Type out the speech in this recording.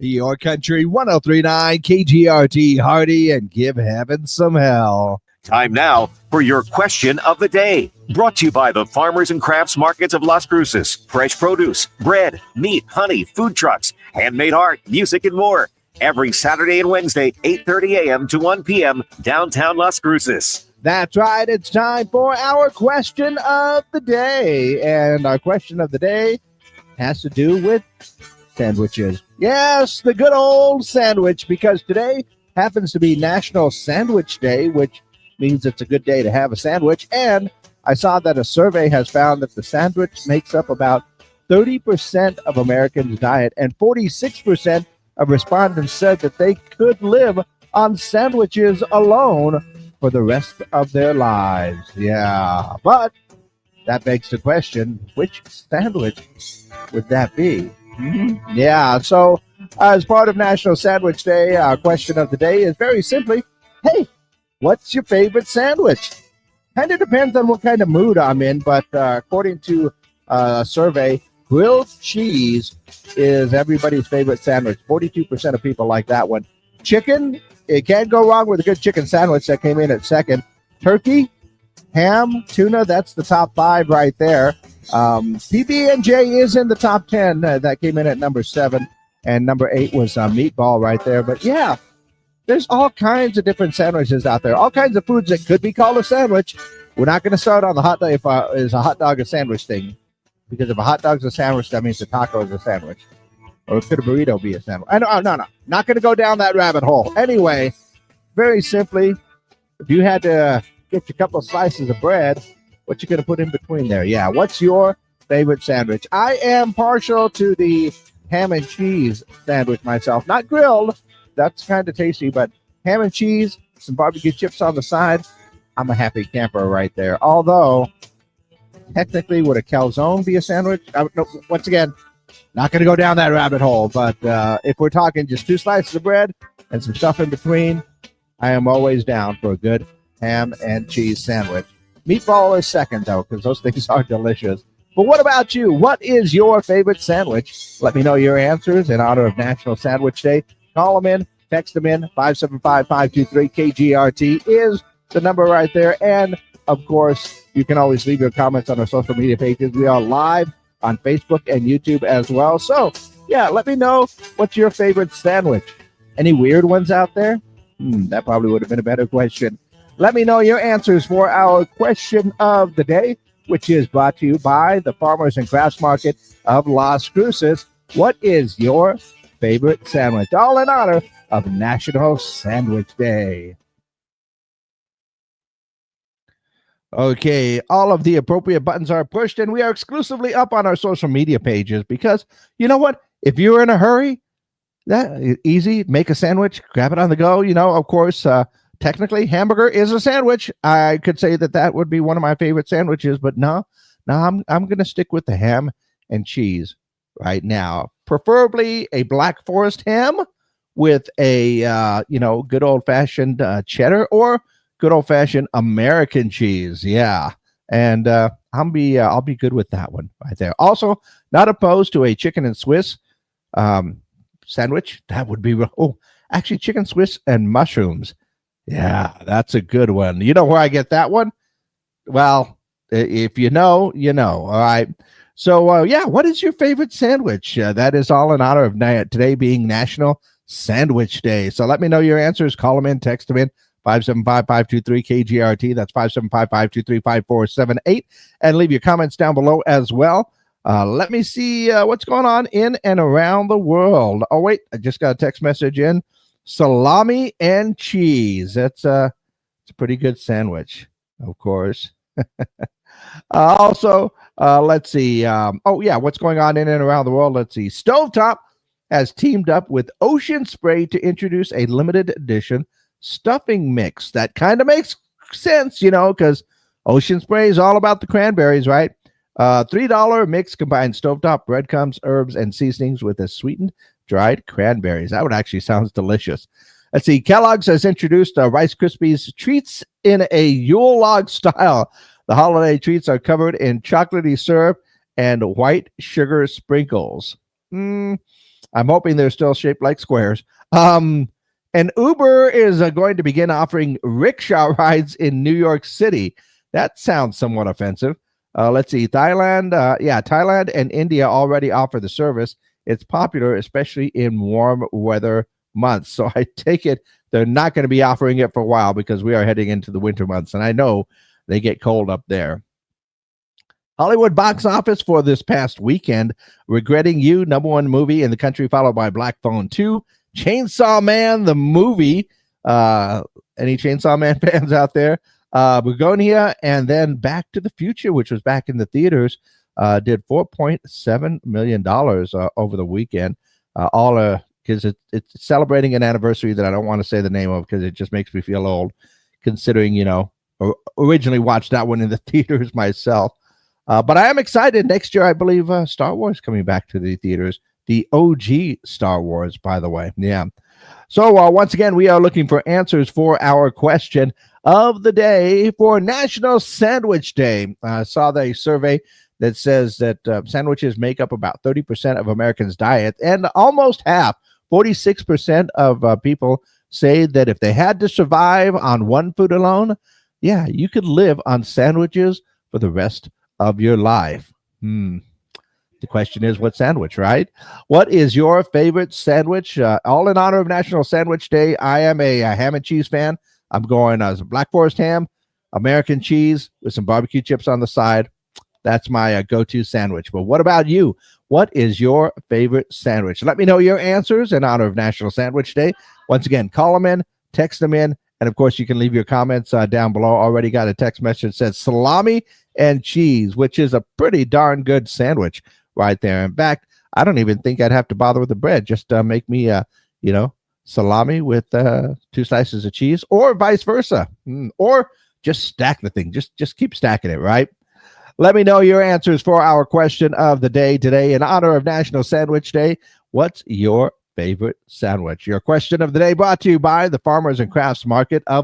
Your country 1039 KGRT Hardy, and give heaven some hell. Time now for your question of the day. Brought to you by the Farmers and Crafts Markets of Las Cruces. Fresh produce, bread, meat, honey, food trucks, handmade art, music, and more. Every Saturday and Wednesday, 8:30 a.m. to 1 p.m. downtown Las Cruces. That's right. It's time for our question of the day. And our question of the day has to do with sandwiches. Yes, the good old sandwich, because today happens to be National Sandwich Day, which means it's a good day to have a sandwich. And I saw that a survey has found that the sandwich makes up about 30% of Americans' diet, and 46% of respondents said that they could live on sandwiches alone for the rest of their lives. Yeah, but that begs the question, which sandwich would that be? Yeah, so as part of National Sandwich Day, our question of the day is very simply, hey, what's your favorite sandwich? Kind of depends on what kind of mood I'm in, but according to a survey, grilled cheese is everybody's favorite sandwich. 42% of people like that one. Chicken, it can't go wrong with a good chicken sandwich. That came in at second. Turkey, ham, tuna, that's the top 5 right there. PB&J is in the top 10. That came in at number 7. And number 8 was meatball right there. But yeah, there's all kinds of different sandwiches out there. All kinds of foods that could be called a sandwich. We're not going to start on the hot dog if is a hot dog a sandwich thing. Because if a hot dog's a sandwich, that means a taco is a sandwich. Or could a burrito be a sandwich? No. Not going to go down that rabbit hole. Anyway, very simply, if you had to get your couple of slices of bread, what you going to put in between there? Yeah, what's your favorite sandwich? I am partial to the ham and cheese sandwich myself. Not grilled. That's kind of tasty, but ham and cheese, some barbecue chips on the side, I'm a happy camper right there. Although, technically, would a calzone be a sandwich? No, once again, not going to go down that rabbit hole, but if we're talking just 2 slices of bread and some stuff in between, I am always down for a good ham and cheese sandwich. Meatball is second, though, because those things are delicious. But what about you? What is your favorite sandwich? Let me know your answers in honor of National Sandwich Day. Call them in, text them in. 575-523-KGRT is the number right there. And, of course, you can always leave your comments on our social media pages. We are live on Facebook and YouTube as well. So, yeah, let me know what's your favorite sandwich. Any weird ones out there? That probably would have been a better question. Let me know your answers for our question of the day, which is brought to you by the Farmers and Crafts Market of Las Cruces. What is your favorite sandwich? All in honor of National Sandwich Day. Okay, all of the appropriate buttons are pushed, and we are exclusively up on our social media pages because, you know what? If you're in a hurry, that easy, make a sandwich, grab it on the go. You know, of course, technically, hamburger is a sandwich. I could say that would be one of my favorite sandwiches, but no, I'm going to stick with the ham and cheese right now. Preferably a Black Forest ham with a good old-fashioned cheddar or good old-fashioned American cheese. Yeah, and I'll be good with that one right there. Also, not opposed to a chicken and Swiss sandwich. That would be actually chicken Swiss and mushrooms. Yeah, that's a good one. You know where I get that one? Well, if you know, you know. All right. So, what is your favorite sandwich? That is all in honor of today being National Sandwich Day. So let me know your answers. Call them in, text them in. 575-523-KGRT. That's 575-523-5478. And leave your comments down below as well. Let me see what's going on in and around the world. Oh, wait, I just got a text message in. Salami and cheese. It's a pretty good sandwich, of course. Also, let's see. What's going on in and around the world? Let's see. Stovetop has teamed up with Ocean Spray to introduce a limited edition stuffing mix. That kind of makes sense, because Ocean Spray is all about the cranberries, right? $3 mix combines stovetop breadcrumbs, herbs, and seasonings with a sweetened dried cranberries. That would actually sounds delicious. Let's see. Kellogg's has introduced Rice Krispies treats in a Yule log style. The holiday treats are covered in chocolatey syrup and white sugar sprinkles. I'm hoping they're still shaped like squares. And Uber is going to begin offering rickshaw rides in New York City. That sounds somewhat offensive. Let's see. Thailand and India already offer the service. It's popular, especially in warm weather months. So I take it they're not going to be offering it for a while because we are heading into the winter months. And I know they get cold up there. Hollywood box office for this past weekend. Regretting You, #1 movie in the country, followed by Black Phone 2. Chainsaw Man, the movie. Any Chainsaw Man fans out there? Begonia, and then Back to the Future, which was back in the theaters, did $4.7 million over the weekend. All because it's celebrating an anniversary that I don't want to say the name of because it just makes me feel old, considering, originally watched that one in the theaters myself. But I am excited. Next year, I believe Star Wars coming back to the theaters. The OG Star Wars, by the way. Yeah. So once again, we are looking for answers for our question of the day for National Sandwich Day. I saw the survey that says that sandwiches make up about 30% of Americans' diet, and almost half, 46% of people say that if they had to survive on one food alone, yeah, you could live on sandwiches for the rest of your life. The question is, what sandwich, right? What is your favorite sandwich? All in honor of National Sandwich Day. I am a ham and cheese fan. I'm going Black Forest ham, American cheese with some barbecue chips on the side. That's my go-to sandwich. But what about you? What is your favorite sandwich? Let me know your answers in honor of National Sandwich Day. Once again, call them in, text them in, and of course, you can leave your comments down below. Already got a text message that says salami and cheese, which is a pretty darn good sandwich right there. In fact, I don't even think I'd have to bother with the bread. Just make me, salami with 2 slices of cheese, or vice versa, or just stack the thing. Just keep stacking it, right? Let me know your answers for our question of the day today in honor of National Sandwich Day. What's your favorite sandwich? Your question of the day brought to you by the Farmers and Crafts Market of